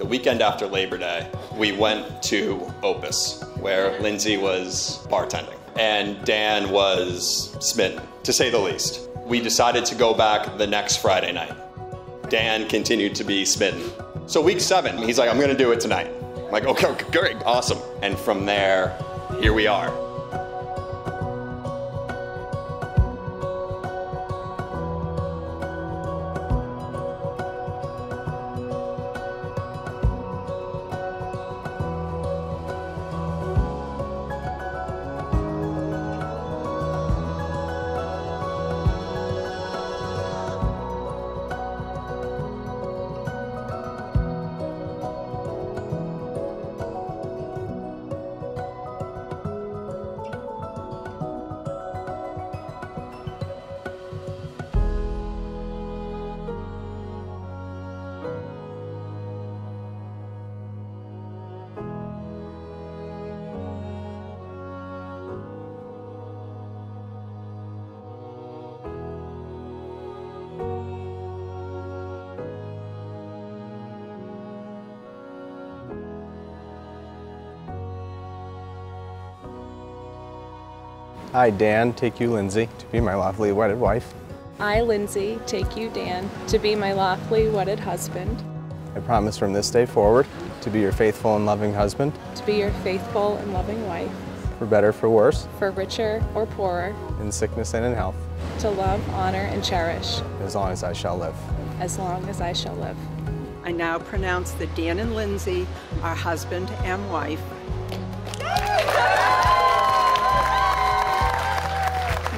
The weekend after Labor Day, we went to Opus, where Lindsay was bartending, and Dan was smitten, to say the least. We decided to go back the next Friday night. Dan continued to be smitten. So week 7, he's like, I'm gonna do it tonight. I'm like, okay, great, awesome. And from there, here we are. I, Dan, take you, Lindsay, to be my lawfully wedded wife. I, Lindsay, take you, Dan, to be my lawfully wedded husband. I promise from this day forward to be your faithful and loving husband. To be your faithful and loving wife. For better, for worse. For richer or poorer. In sickness and in health. To love, honor, and cherish. As long as I shall live. As long as I shall live. I now pronounce that Dan and Lindsay are husband and wife.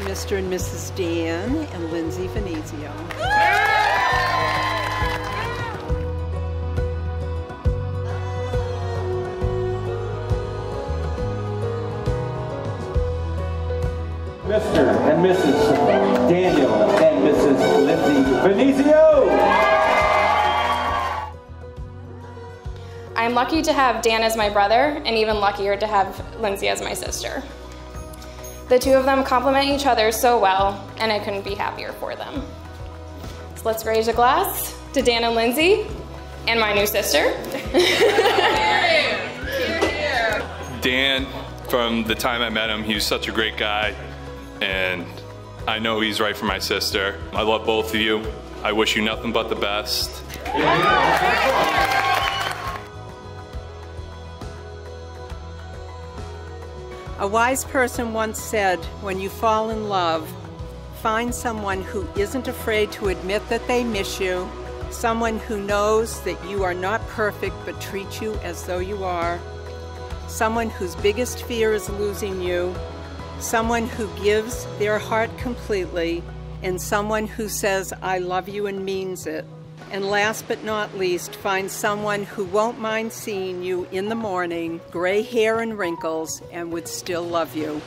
Mr. and Mrs. Dan and Lindsay Venezio. Mr. and Mrs. Daniel and Mrs. Lindsay Venezio. I'm lucky to have Dan as my brother, and even luckier to have Lindsay as my sister. The two of them complement each other so well, and I couldn't be happier for them. So let's raise a glass to Dan and Lindsay, and my new sister. Dan, from the time I met him, he was such a great guy, and I know he's right for my sister. I love both of you. I wish you nothing but the best. A wise person once said, when you fall in love, find someone who isn't afraid to admit that they miss you, someone who knows that you are not perfect but treats you as though you are, someone whose biggest fear is losing you, someone who gives their heart completely, and someone who says, I love you and means it. And last but not least, find someone who won't mind seeing you in the morning, gray hair and wrinkles, and would still love you.